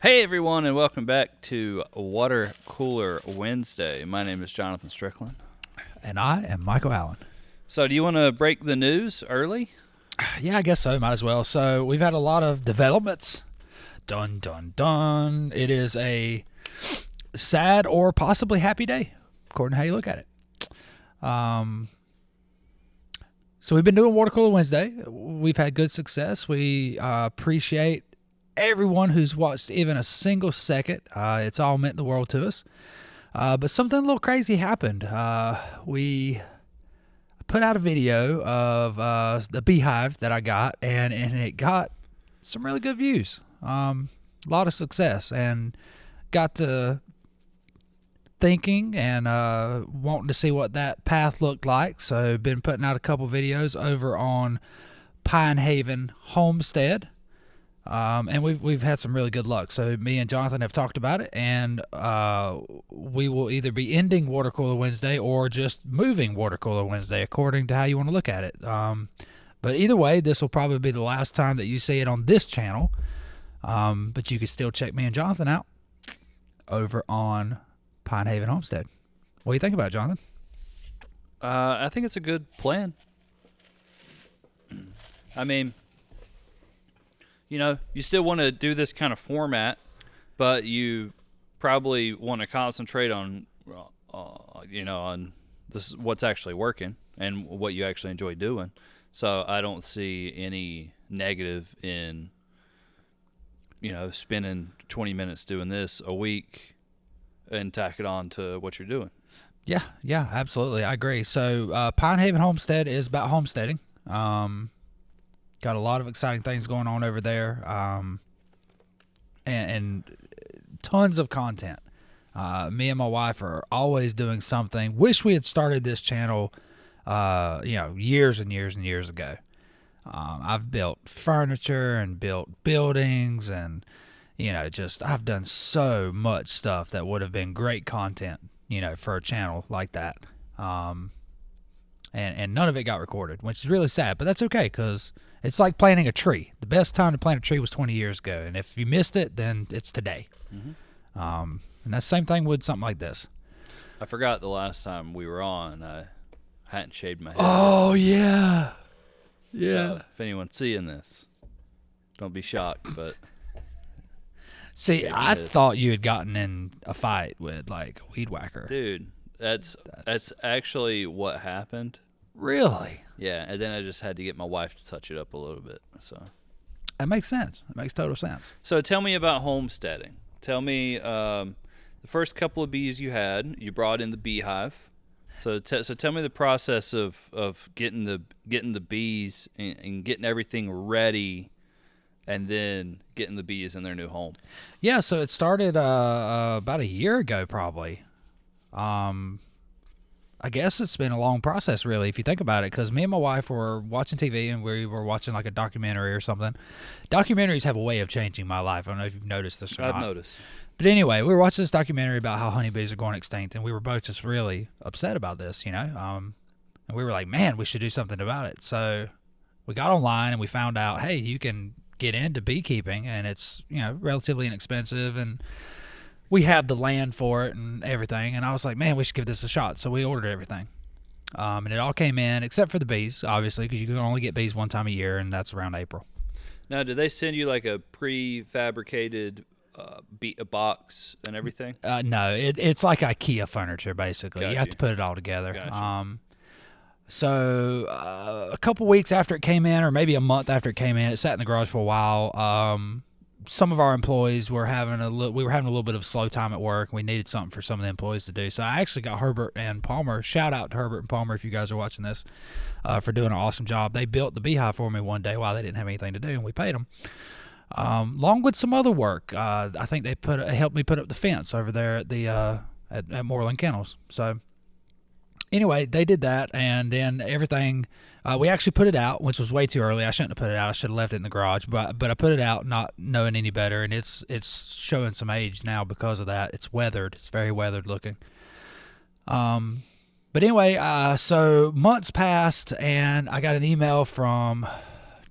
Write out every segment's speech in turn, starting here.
Hey everyone, and welcome back to Water Cooler Wednesday. My name is Jonathan Strickland. And I am Michael Allen. So, do you want to break the news early? Yeah, I guess so. Might as well. So we've had a lot of developments. Dun, dun, dun. It is a sad or possibly happy day, according to how you look at it. So we've been doing Water Cooler Wednesday. We've had good success. We appreciate everyone who's watched even a single second. It's all meant the world to us. But something a little crazy happened. We put out a video of the beehive that I got, and it got some really good views. A lot of success, and got to thinking and wanting to see what that path looked like. So been putting out a couple videos over on Pinehaven Homestead. And we've had some really good luck. So me and Jonathan have talked about it, and we will either be ending Water Cooler Wednesday or just moving Water Cooler Wednesday, according to how you want to look at it. But either way, this will probably be the last time that you see it on this channel. But you can still check me and Jonathan out over on Pinehaven Homestead. What do you think about it, Jonathan? I think it's a good plan. I mean, you still want to do this kind of format, but you probably want to concentrate on, on this what's actually working and what you actually enjoy doing. So I don't see any negative in, spending 20 minutes doing this a week and tack it on to what you're doing. Yeah, absolutely. I agree. So Pinehaven Homestead is about homesteading. Got a lot of exciting things going on over there, and tons of content. Me and my wife are always doing something. Wish we had started this channel, years and years and years ago. I've built furniture and built buildings, and I've done so much stuff that would have been great content, for a channel like that. And none of it got recorded, which is really sad, but that's okay, because it's like planting a tree. The best time to plant a tree was 20 years ago, and if you missed it, then it's today. Mm-hmm. And that's the same thing with something like this. I forgot the last time we were on, I hadn't shaved my head. Oh, yeah. So if anyone's seeing this, don't be shocked, but... See, I thought you had gotten in a fight with, like, a weed whacker. Dude, that's actually what happened. Really? Yeah, and then I just had to get my wife to touch it up a little bit. So that makes sense. It makes total sense. So tell me about homesteading. Tell me the first couple of bees you had. You brought in the beehive. So tell me the process of getting the bees and getting everything ready, and then getting the bees in their new home. Yeah, so it started about a year ago, probably. I guess it's been a long process, really, if you think about it, because me and my wife were watching TV, and we were watching like a documentary or something. Documentaries have a way of changing my life. I don't know if you've noticed this or not. I've noticed. But anyway, we were watching this documentary about how honeybees are going extinct, and we were both just really upset about this, and we were like, man, we should do something about it. So we got online, and we found out, hey, you can get into beekeeping, and it's, relatively inexpensive, and we have the land for it and everything. And I was like, man, we should give this a shot. So we ordered everything. And it all came in, except for the bees, obviously, because you can only get bees one time a year, and that's around April. Now, did they send you like a prefabricated a box and everything? No, it's like IKEA furniture, basically. Gotcha. You have to put it all together. Gotcha. So a couple weeks after it came in, or maybe a month after it came in, it sat in the garage for a while. Some of our employees were having a little bit of slow time at work. We needed something for some of the employees to do. So I actually got Herbert and Palmer. Shout out to Herbert and Palmer if you guys are watching this, for doing an awesome job. They built the beehive for me one day while they didn't have anything to do, and we paid them. Along with some other work. I think they helped me put up the fence over there at the at Moreland Kennels. So anyway, they did that, and then everything. We actually put it out, which was way too early. I shouldn't have put it out. I should have left it in the garage, but I put it out not knowing any better, and it's showing some age now because of that. It's weathered. It's very weathered looking. But anyway, so months passed, and I got an email from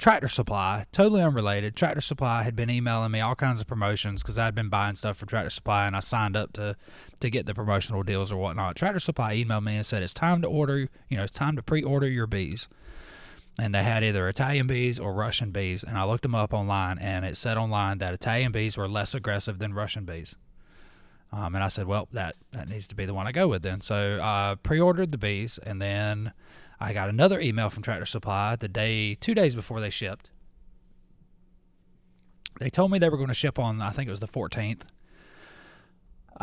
Tractor Supply, totally unrelated. Tractor Supply had been emailing me all kinds of promotions because I'd been buying stuff for Tractor Supply, and I signed up to get the promotional deals or whatnot. Tractor Supply emailed me and said it's time to order, it's time to pre-order your bees. And they had either Italian bees or Russian bees, and I looked them up online, and it said online that Italian bees were less aggressive than Russian bees. And I said, well, that needs to be the one I go with then. So I pre-ordered the bees, and then I got another email from Tractor Supply 2 days before they shipped. They told me they were going to ship on, I think it was the 14th.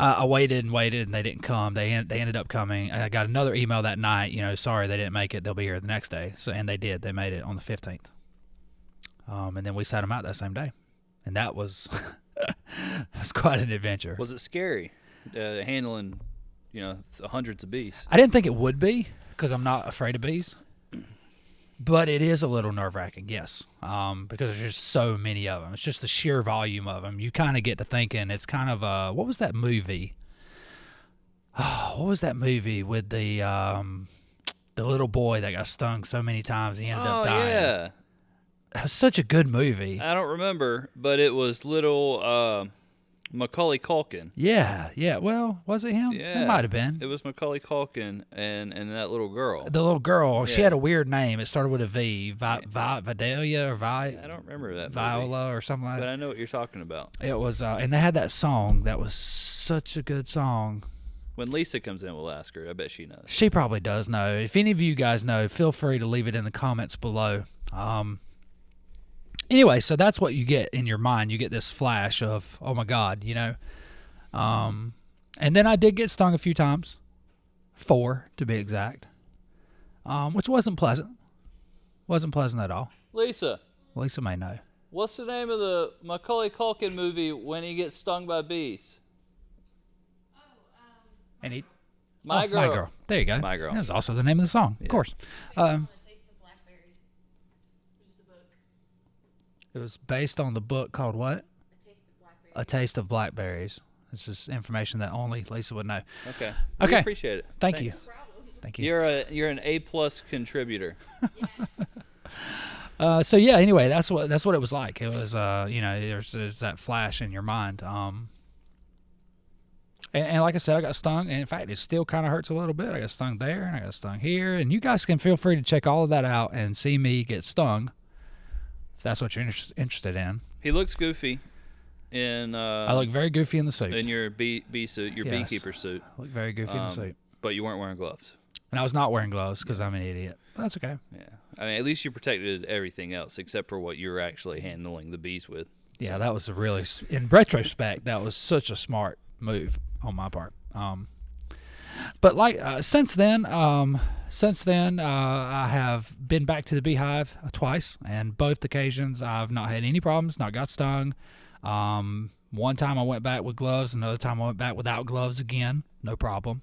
I waited and waited, and they didn't come. They ended up coming. I got another email that night, sorry they didn't make it. They'll be here the next day. So, and they did. They made it on the 15th. And then we sat them out that same day. And that was, it was quite an adventure. Was it scary handling, hundreds of bees? I didn't think it would be because I'm not afraid of bees. But it is a little nerve-wracking, yes, because there's just so many of them. It's just the sheer volume of them. You kind of get to thinking it's kind of what was that movie? Oh, what was that movie with the little boy that got stung so many times he ended up dying? Yeah. It was such a good movie. I don't remember, but it was little Macaulay Culkin. Yeah. Well, was it him? Yeah. It might have been. It was Macaulay Culkin and that little girl. The little girl, she Yeah. had a weird name. It started with a V. Vidalia or I don't remember that movie, Viola or something like but that. I know what you're talking about. It was, and they had that song. That was such a good song. When Lisa comes in, we'll ask her. I bet she knows. She probably does know. If any of you guys know, feel free to leave it in the comments below. Anyway, so that's what you get in your mind. You get this flash of, oh my God, And then I did get stung a few times, 4 to be exact, which wasn't pleasant. Wasn't pleasant at all. Lisa, Lisa may know. what's the name of the Macaulay Culkin movie when he gets stung by bees? And he, My oh, Girl. My Girl. There you go. My Girl. That was also the name of the song, of course. It was based on the book called what? A Taste of Blackberries. This is information that only Lisa would know. Okay. Okay. We appreciate it. Thank you. Thanks. Thank you. You're an A+ contributor. So yeah. Anyway, that's what it was like. It was there's that flash in your mind. And like I said, I got stung, and in fact, it still kind of hurts a little bit. I got stung there, and I got stung here, and you guys can feel free to check all of that out and see me get stung, if that's what you're interested in. He looks goofy in I look very goofy in the suit. in your bee suit, your Yes. beekeeper suit. I look very goofy in the suit. But you weren't wearing gloves. And I was not wearing gloves because I'm an idiot. But that's okay. Yeah. I mean, at least you protected everything else except for what you were actually handling the bees with. Yeah, that was a really, in retrospect, that was such a smart move on my part. But like since then, I have been back to the beehive twice, and both occasions I've not had any problems, not got stung. One time I went back with gloves, another time I went back without gloves again, no problem.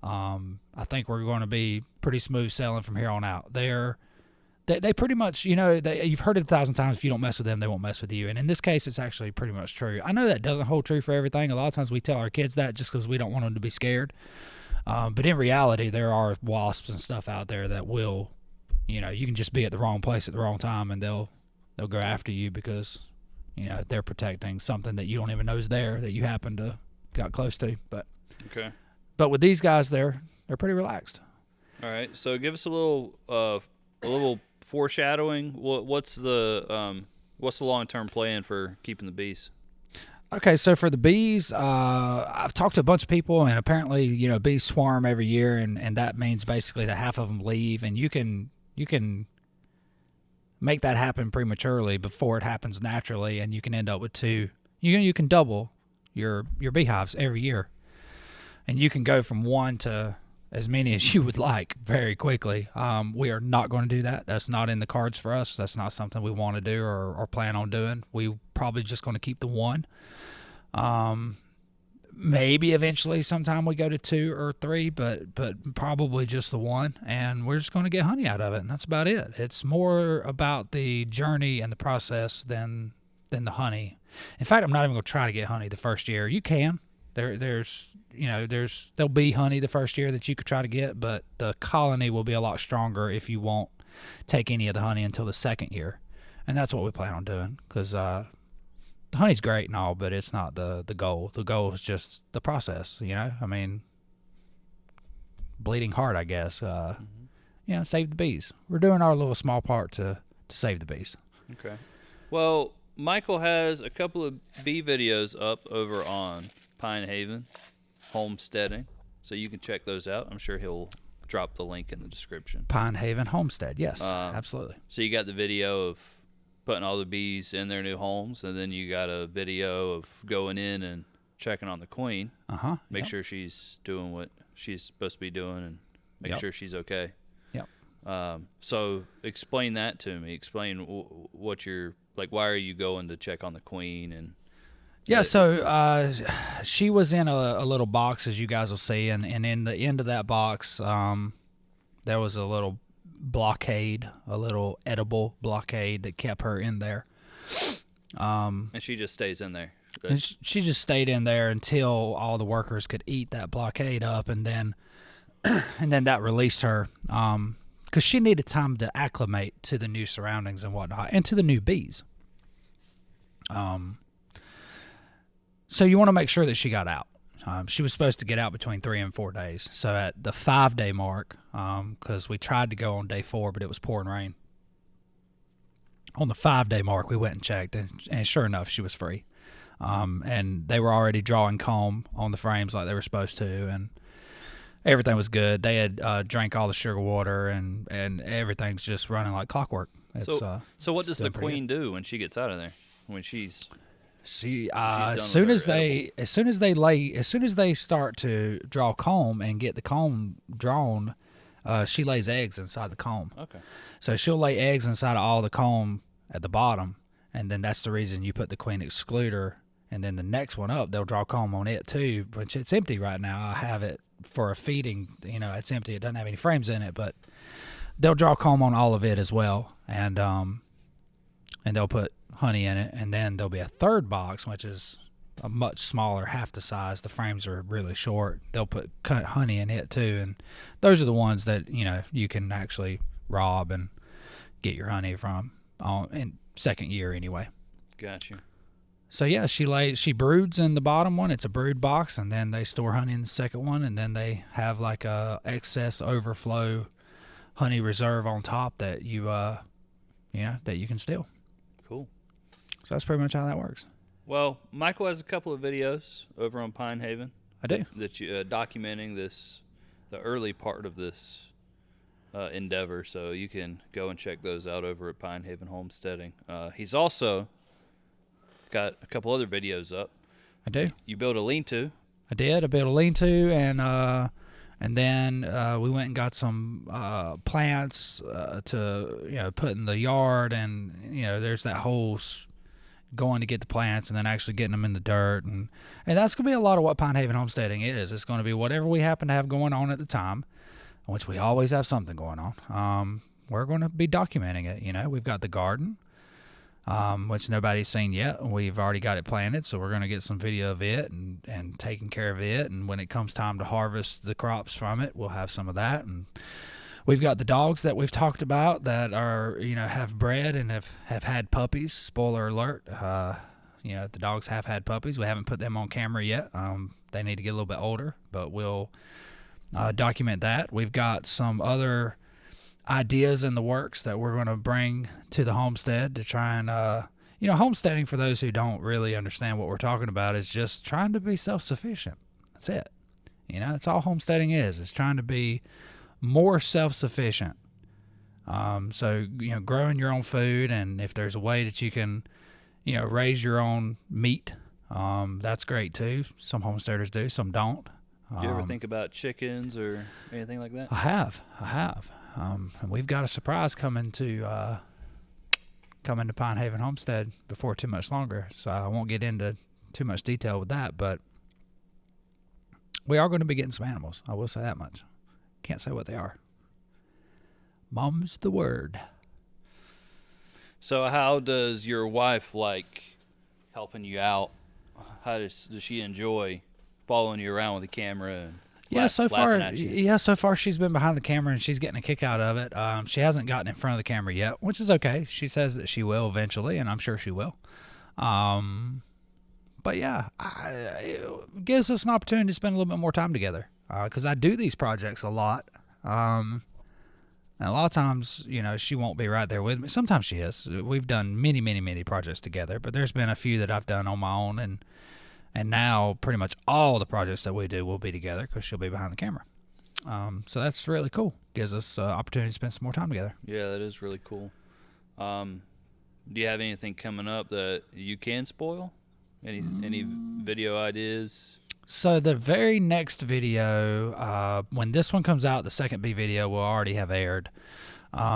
I think we're going to be pretty smooth sailing from here on out. They pretty much, you've heard it 1,000 times, if you don't mess with them, they won't mess with you. And in this case, it's actually pretty much true. I know that doesn't hold true for everything. A lot of times we tell our kids that just because we don't want them to be scared. But in reality, there are wasps and stuff out there that will, you can just be at the wrong place at the wrong time, and they'll go after you because, they're protecting something that you don't even know is there that you happen to got close to. But with these guys, they're pretty relaxed. All right. So give us a little foreshadowing. What's the long-term plan for keeping the bees? Okay, so for the bees, I've talked to a bunch of people, and apparently, bees swarm every year, and that means basically that half of them leave, and you can make that happen prematurely before it happens naturally, and you can end up with 2. You can double your beehives every year, and you can go from 1 to as many as you would like very quickly. We are not going to do that. That's not in the cards for us. That's not something we want to do or plan on doing. We probably just going to keep the 1. Maybe eventually sometime we go to 2 or 3, but probably just the 1, and we're just going to get honey out of it, and that's about it. It's more about the journey and the process than the honey. In fact, I'm not even going to try to get honey the first year. You can. There'll be honey the first year that you could try to get, but the colony will be a lot stronger if you won't take any of the honey until the second year. And that's what we plan on doing, because the honey's great and all, but it's not the goal. The goal is just the process, you know? I mean, bleeding heart, I guess. You know, save the bees. We're doing our little small part to save the bees. Okay. Well, Michael has a couple of bee videos up over on Pinehaven Homesteading, so you can check those out. I'm sure he'll drop the link in the description. Pinehaven Homestead, yes, absolutely. So you got the video of putting all the bees in their new homes, and then you got a video of going in and checking on the queen. Make sure she's doing what she's supposed to be doing, and make sure she's okay. So explain that to me. Explain what you're like. Why are you going to check on the queen? And so she was in a little box, as you guys will see, and in the end of that box, there was a little blockade, a little edible blockade that kept her in there. And she just stays in there. And she just stayed in there until all the workers could eat that blockade up, and then that released her. Because she needed time to acclimate to the new surroundings and whatnot, and to the new bees. So you want to make sure that she got out. She was supposed to get out between 3 and 4 days. So at the 5-day mark, because we tried to go on day 4, but it was pouring rain. On the 5-day mark, we went and checked, and sure enough, she was free. And they were already drawing comb on the frames like they were supposed to, and everything was good. They had drank all the sugar water, and everything's just running like clockwork. So what does the queen do when she gets out of there? When she's as soon as they start to draw comb and get the comb drawn, she lays eggs inside the comb. Okay. So she'll lay eggs inside of all the comb at the bottom, and then that's the reason you put the queen excluder, and then the next one up, they'll draw comb on it too, which it's empty right now. I have it for a feeding, it's empty. It doesn't have any frames in it, but they'll draw comb on all of it as well, and they'll put honey in it, and then there'll be a third box, which is a much smaller, half the size. The frames are really short. They'll put cut honey in it too, and those are the ones that you can actually rob and get your honey from in second year anyway. Gotcha. So yeah, she broods in the bottom one. It's a brood box, and then they store honey in the second one, and then they have like a excess overflow honey reserve on top that you that you can steal. Cool. So that's pretty much how that works. Well, Michael has a couple of videos over on Pinehaven. I do. That you documenting the early part of this endeavor, so you can go and check those out over at Pinehaven Homesteading. He's also got a couple other videos up. I do. You built a lean-to. I did. I built a lean-to, and then we went and got some plants to put in the yard, and there's that whole going to get the plants and then actually getting them in the dirt, and that's going to be a lot of what Pinehaven Homesteading is. It's going to be whatever we happen to have going on at the time, which we always have something going on. We're going to be documenting it. We've got the garden, which nobody's seen yet. We've already got it planted, so we're going to get some video of it and taking care of it. And when it comes time to harvest the crops from it, we'll have some of that. And we've got the dogs that we've talked about that are, have bred and have had puppies. Spoiler alert, the dogs have had puppies. We haven't put them on camera yet. They need to get a little bit older, but we'll document that. We've got some other ideas in the works that we're going to bring to the homestead to try and homesteading, for those who don't really understand what we're talking about, is just trying to be self-sufficient. That's it. That's all homesteading is. It's trying to be more self-sufficient. So growing your own food, and if there's a way that you can raise your own meat, that's great too. Some homesteaders do, some don't. Do you ever think about chickens or anything like that? I have. And we've got a surprise coming to Pinehaven Homestead before too much longer, so I won't get into too much detail with that, but we are going to be getting some animals. I will say that much. Can't say what they are. Mom's the word. So how does your wife like helping you out? How does she enjoy following you around with the camera? Yeah, so far, laughing at you. so far she's been behind the camera and she's getting a kick out of it. She hasn't gotten in front of the camera yet, which is okay. She says that she will eventually, and I'm sure she will. But yeah, it gives us an opportunity to spend a little bit more time together because I do these projects a lot. And a lot of times, she won't be right there with me. Sometimes she is. We've done many, many, many projects together, but there's been a few that I've done on my own, and now pretty much all the projects that we do will be together because she'll be behind the camera. So that's really cool. Gives us opportunity to spend some more time together. Yeah, that is really cool. Do you have anything coming up that you can spoil? Any video ideas? So the very next video, when this one comes out, the second B video will already have aired.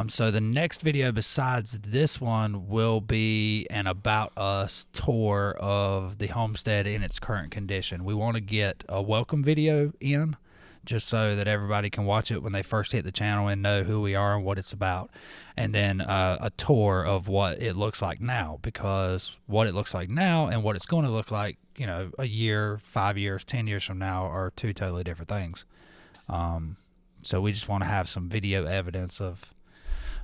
So the next video besides this one will be an About Us tour of the homestead in its current condition. We want to get a welcome video in just so that everybody can watch it when they first hit the channel and know who we are and what it's about. And then a tour of what it looks like now, because what it looks like now and what it's going to look like, a year, 5 years, 10 years from now are two totally different things. So we just want to have some video evidence of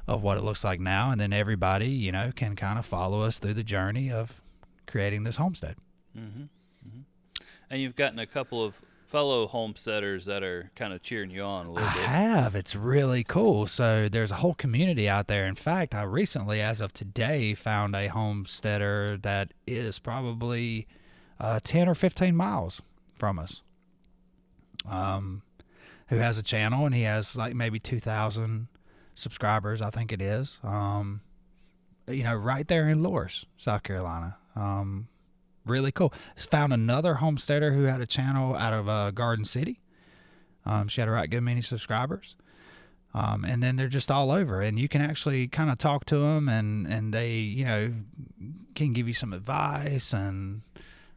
what it looks like now, and then everybody, can kind of follow us through the journey of creating this homestead. Mm-hmm. Mm-hmm. And you've gotten a couple of fellow homesteaders that are kind of cheering you on a little bit. I have. It's really cool. So there's a whole community out there. In fact, I recently, as of today, found a homesteader that is probably 10 or 15 miles from us, who has a channel, and he has like maybe 2,000 subscribers, I think it is, right there in Loris, South Carolina. Really cool. Found another homesteader who had a channel out of Garden City. She had a right good many subscribers. And then they're just all over, and you can actually kind of talk to them, and they, can give you some advice and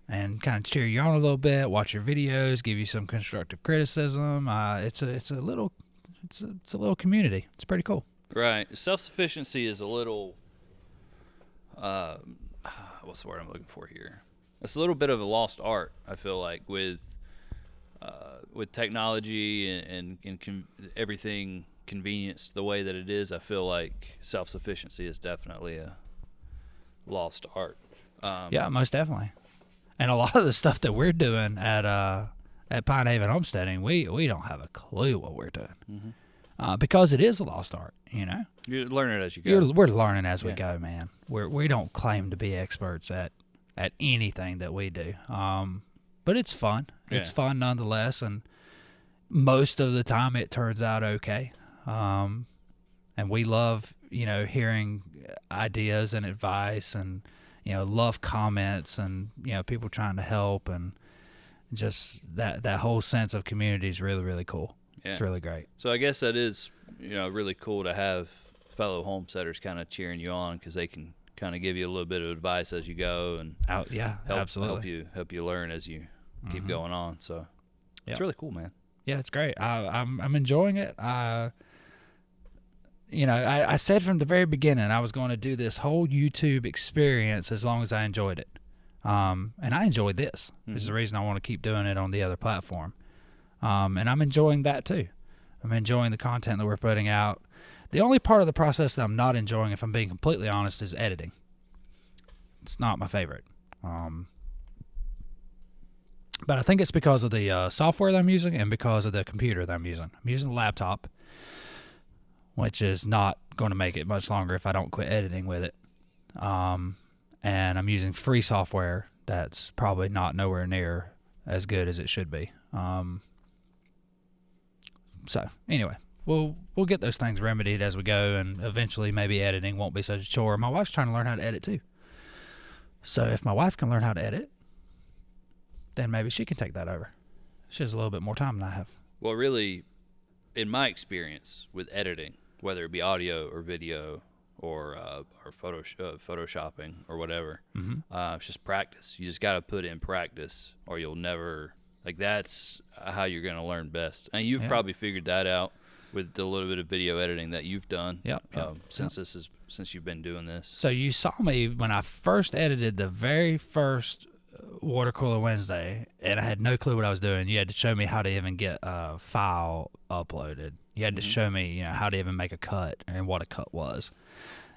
kind of cheer you on a little bit, watch your videos, give you some constructive criticism. It's a little community. It's pretty cool. Right. Self-sufficiency is a little, what's the word I'm looking for here? It's a little bit of a lost art, I feel like, with technology and everything convenienced the way that it is. I feel like self-sufficiency is definitely a lost art. Yeah, most definitely. And a lot of the stuff that we're doing at Pinehaven Homesteading, we don't have a clue what we're doing. Mm-hmm. Because it is a lost art, You learn it as you go. We're learning as we go, man. We don't claim to be experts at anything that we do. But it's fun. Yeah. It's fun nonetheless, and most of the time it turns out okay. And we love, hearing ideas and advice, and love comments, and people trying to help, and just that whole sense of community is really, really cool. Yeah. It's really great. So I guess that is, really cool to have fellow homesteaders kind of cheering you on, because they can kind of give you a little bit of advice as you go, and absolutely help you learn as you keep going on. So it's really cool, man. Yeah, it's great. I'm enjoying it. I said from the very beginning I was going to do this whole YouTube experience as long as I enjoyed it. And I enjoyed this. Mm-hmm. This is the reason I want to keep doing it on the other platform. And I'm enjoying that too. I'm enjoying the content that we're putting out. The only part of the process that I'm not enjoying, if I'm being completely honest, is editing. It's not my favorite. But I think it's because of the software that I'm using and because of the computer that I'm using. I'm using the laptop, which is not going to make it much longer if I don't quit editing with it. And I'm using free software that's probably not nowhere near as good as it should be. So anyway, we'll get those things remedied as we go, and eventually maybe editing won't be such a chore. My wife's trying to learn how to edit too. So if my wife can learn how to edit, then maybe she can take that over. She has a little bit more time than I have. Well, really, in my experience with editing, whether it be audio or video or photoshopping or whatever, it's just practice. You just got to put in practice, or you'll never, that's how you're going to learn best. And you've probably figured that out with the little bit of video editing that you've done since you've been doing this. So you saw me when I first edited the very first Water Cooler Wednesday, and I had no clue what I was doing. You had to show me how to even get a file uploaded. You had to show me, how to even make a cut and what a cut was.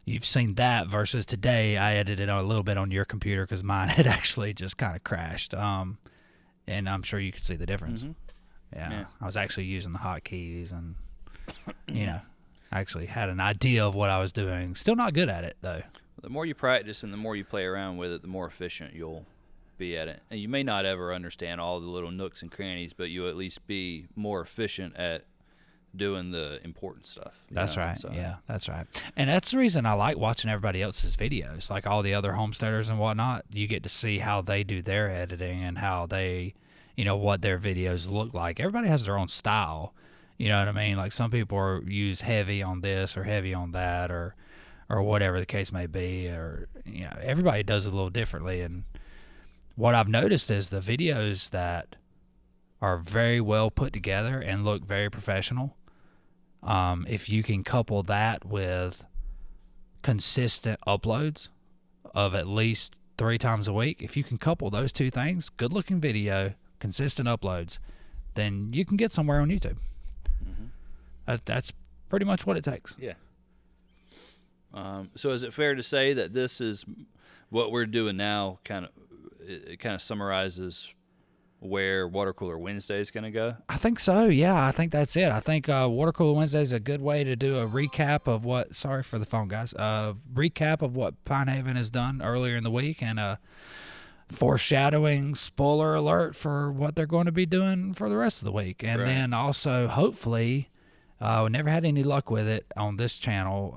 You've seen that versus today. I edited a little bit on your computer because mine had actually just kind of crashed. And I'm sure you could see the difference. Yeah. I was actually using the hotkeys and, I actually had an idea of what I was doing. Still not good at it, though. The more you practice and the more you play around with it, the more efficient you'll be at it. And you may not ever understand all the little nooks and crannies, but you'll at least be more efficient at doing the important stuff. That's right. So. Yeah, that's right. And that's the reason I like watching everybody else's videos, like all the other homesteaders and whatnot. You get to see how they do their editing and how they, what their videos look like. Everybody has their own style. You know what I mean? Like some people use heavy on this or heavy on that or whatever the case may be, or everybody does it a little differently. And what I've noticed is the videos that are very well put together and look very professional, if you can couple that with consistent uploads of at least 3 times a week, if you can couple those two things, good looking video, consistent uploads, then you can get somewhere on YouTube. That's pretty much what it takes. Yeah. So is it fair to say that this is what we're doing now? It kind of summarizes where Water Cooler Wednesday is going to go? I think so. Yeah, I think that's it. I think Water Cooler Wednesday is a good way to do a recap of what. Sorry for the phone, guys. Recap of what Pinehaven has done earlier in the week, and foreshadowing, spoiler alert for what they're going to be doing for the rest of the week, and then also hopefully. We never had any luck with it on this channel,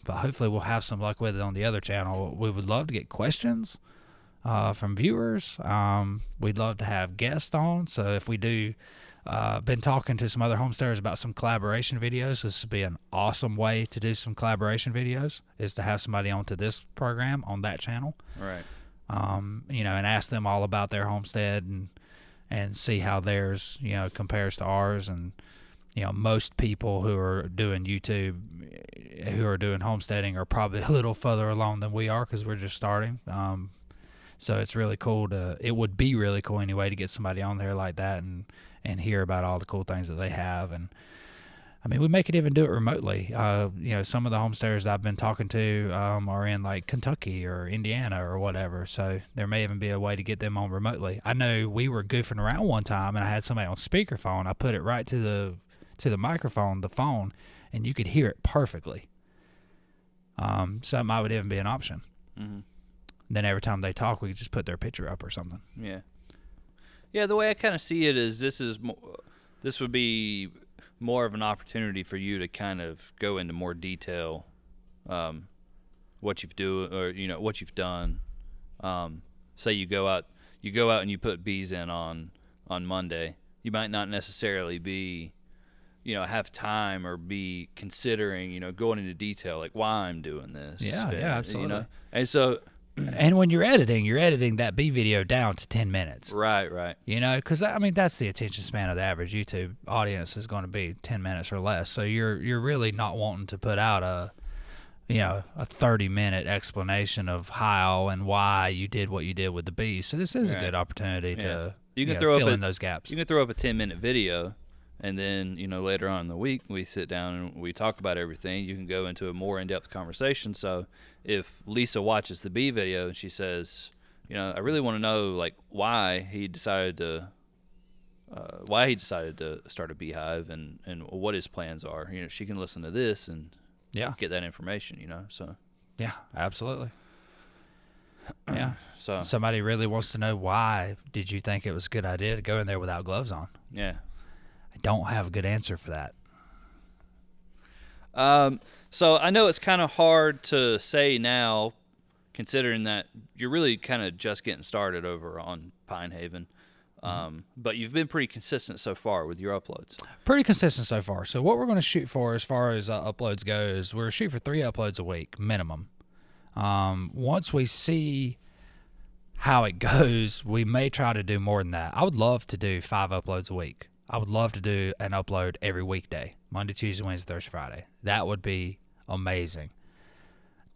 but hopefully we'll have some luck with it on the other channel. We would love to get questions from viewers. We'd love to have guests on. So if we do, been talking to some other homesteaders about some collaboration videos. This would be an awesome way to do some collaboration videos, is to have somebody onto this program on that channel. Right. And ask them all about their homestead and see how theirs, compares to ours. And most people who are doing YouTube, who are doing homesteading, are probably a little further along than we are because we're just starting. So it's really cool it would be really cool anyway to get somebody on there like that and hear about all the cool things that they have. And I mean, we could even do it remotely. Some of the homesteaders I've been talking to are in like Kentucky or Indiana or whatever. So there may even be a way to get them on remotely. I know we were goofing around one time and I had somebody on speakerphone. I put it right to the microphone, the phone, and you could hear it perfectly. So that might would even be an option. Mm-hmm. Then every time they talk, we could just put their picture up or something. Yeah. Yeah, the way I kind of see it is this would be more of an opportunity for you to kind of go into more detail, what you've what you've done. Say you go out and you put bees in on Monday. You might not necessarily be have time or be considering, going into detail, like why I'm doing this. Yeah, absolutely. And so, and when you're editing that bee video down to 10 minutes. Right. Because, that's the attention span of the average YouTube audience is going to be 10 minutes or less. So you're really not wanting to put out a 30-minute explanation of how and why you did what you did with the bees. So this is a good opportunity to fill in those gaps. You can throw up a 10-minute video. And then, later on in the week, we sit down and we talk about everything. You can go into a more in-depth conversation. So if Lisa watches the bee video and she says, I really want to know, like, why he decided to start a beehive and what his plans are, she can listen to this and get that information, so. Yeah, absolutely. Yeah. So somebody really wants to know why did you think it was a good idea to go in there without gloves on? Yeah. Don't have a good answer for that. So I know it's kind of hard to say now, considering that you're really kind of just getting started over on Pinehaven. But you've been pretty consistent so far with your uploads. Pretty consistent so far. So what we're going to shoot for as far as uploads goes, we're shooting for 3 uploads a week minimum. Once we see how it goes, we may try to do more than that. I would love to do 5 uploads a week. I would love to do an upload every weekday, Monday, Tuesday, Wednesday, Thursday, Friday. That would be amazing.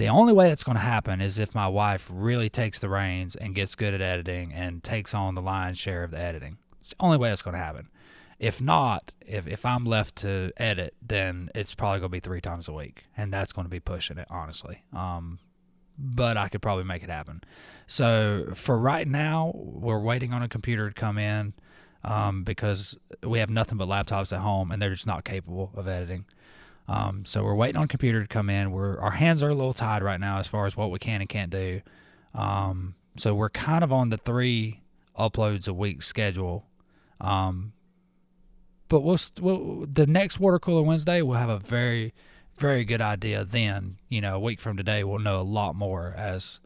The only way it's going to happen is if my wife really takes the reins and gets good at editing and takes on the lion's share of the editing. It's the only way it's going to happen. If not, if I'm left to edit, then it's probably going to be 3 times a week, and that's going to be pushing it, honestly. But I could probably make it happen. So for right now, we're waiting on a computer to come in because we have nothing but laptops at home, and they're just not capable of editing. So we're waiting on a computer to come in. Our hands are a little tied right now as far as what we can and can't do. So we're kind of on the 3 uploads a week schedule. But the next Water Cooler Wednesday, we'll have a very, very good idea then. A week from today, we'll know a lot more as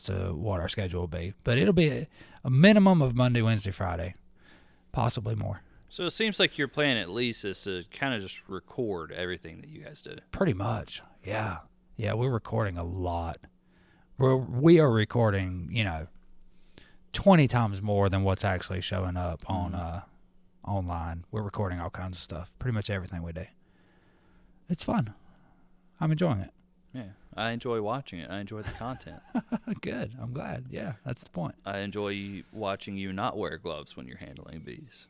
to what our schedule will be. But it'll be a minimum of Monday, Wednesday, Friday, possibly more. So it seems like your plan at least is to kind of just record everything that you guys do. Pretty much, yeah. Yeah, we're recording a lot. We are recording, 20 times more than what's actually showing up on online. We're recording all kinds of stuff. Pretty much everything we do. It's fun. I'm enjoying it. Yeah, I enjoy watching it. I enjoy the content. Good. I'm glad. Yeah, that's the point. I enjoy watching you not wear gloves when you're handling bees.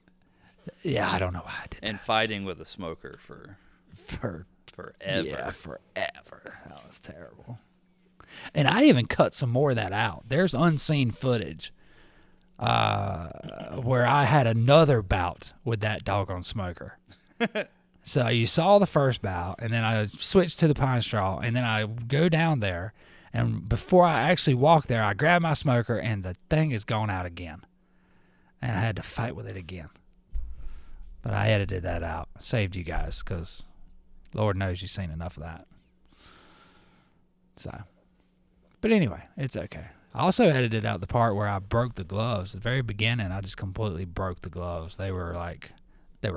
Yeah, I don't know why I did and fighting with a smoker for forever. Yeah, forever. That was terrible. And I even cut some more of that out. There's unseen footage where I had another bout with that doggone smoker. So you saw the first bout, and then I switched to the pine straw, and then I go down there, and before I actually walk there, I grab my smoker, and the thing is gone out again. And I had to fight with it again. But I edited that out. Saved you guys, because Lord knows you've seen enough of that. So, but anyway, it's okay. I also edited out the part where I broke the gloves. At the very beginning, I just completely broke the gloves. They were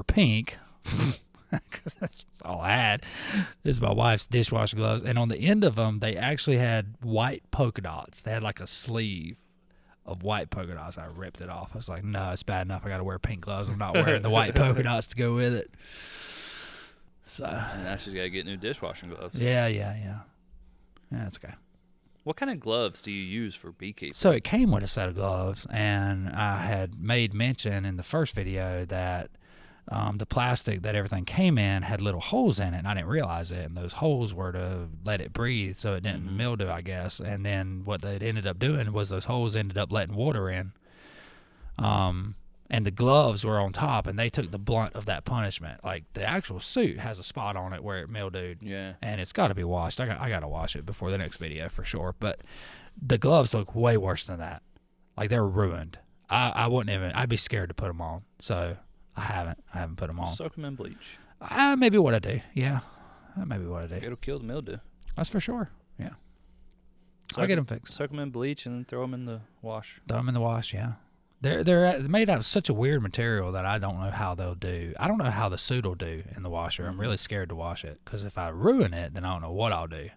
pink, because that's all I had. This is my wife's dishwasher gloves. And on the end of them, they actually had white polka dots. They had like a sleeve of white polka dots. I ripped it off. I was like, no, it's bad enough I got to wear pink gloves. I'm not wearing the white polka dots to go with it. So and now she's got to get new dishwashing gloves. Yeah, that's okay. What kind of gloves do you use for beekeeping? So it came with a set of gloves, and I had made mention in the first video that the plastic that everything came in had little holes in it, and I didn't realize it. And those holes were to let it breathe so it didn't mildew, I guess. And then what they ended up doing was those holes ended up letting water in. And the gloves were on top, and they took the blunt of that punishment. Like, the actual suit has a spot on it where it mildewed. Yeah. And it's got to be washed. I got to wash it before the next video for sure. But the gloves look way worse than that. Like, they're ruined. I wouldn't even, I'd be scared to put them on. So I haven't put them on. Soak them in bleach. Maybe what I do. Yeah. Maybe what I do. It'll kill the mildew. That's for sure. Yeah. I'll get them fixed. Soak them in bleach and then throw them in the wash. Throw them in the wash, yeah. They're made out of such a weird material that I don't know how they'll do. I don't know how the suit will do in the washer. I'm really scared to wash it, because if I ruin it, then I don't know what I'll do.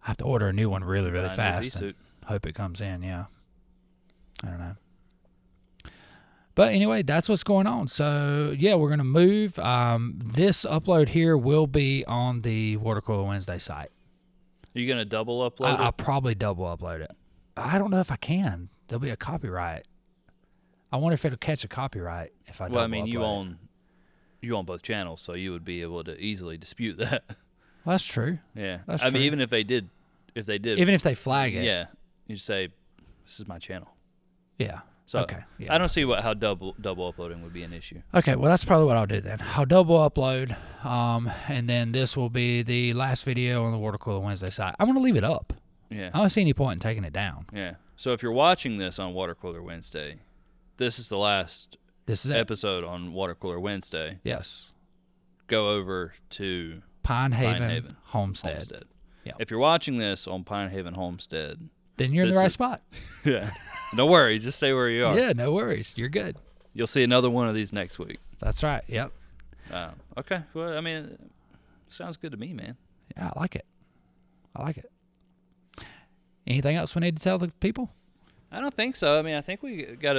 I have to order a new one really, really fast and hope it comes in, yeah. I don't know. But anyway, that's what's going on. So, yeah, we're going to move. This upload here will be on the Water Cooler Wednesday site. Are you going to double upload it? I'll probably double upload it. I don't know if I can. There'll be a copyright. I wonder if it'll catch a copyright if I double upload. Well, I mean, you own both channels, so you would be able to easily dispute that. Well, that's true. Yeah. That's I true. mean, even if they did. Even if they flag it. Yeah. You just say, this is my channel. Yeah. So okay. Yeah. I don't see how double uploading would be an issue. Okay, well, that's probably what I'll do then. I'll double upload, and then this will be the last video on the Water Cooler Wednesday site. I'm going to leave it up. Yeah. I don't see any point in taking it down. Yeah. So if you're watching this on Water Cooler Wednesday, this is the last episode on Water Cooler Wednesday. Yes. Go over to Pinehaven Homestead. Yeah. If you're watching this on Pinehaven Homestead, then you're in the right spot. Yeah. No worry. Just stay where you are. Yeah, no worries. You're good. You'll see another one of these next week. That's right. Yep. Okay. Well, I mean, sounds good to me, man. Yeah, I like it. Anything else we need to tell the people? I don't think so. I mean, I think we got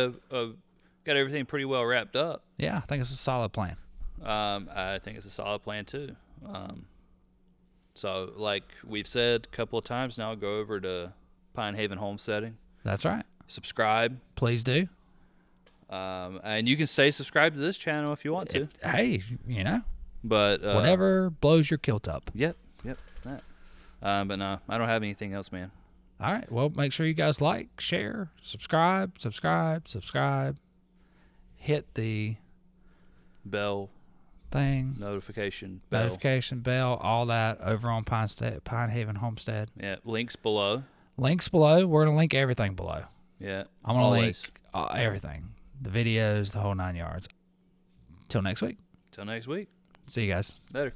everything pretty well wrapped up. Yeah, I think it's a solid plan. I think it's a solid plan too. So, like we've said a couple of times now, go over to Pinehaven Homesteading. That's right. Subscribe. Please do. And you can stay subscribed to this channel if you want to. Hey, But whatever blows your kilt up. Yep. That. But no, I don't have anything else, man. All right. Well, make sure you guys like, share, subscribe. Hit the Bell thing, notification bell, all that over on Pinehaven Homestead. Yeah, links below. Links below. We're gonna link everything below. Yeah, I'm gonna link everything, the videos, the whole 9 yards. Till next week. Till next week. See you guys. Later.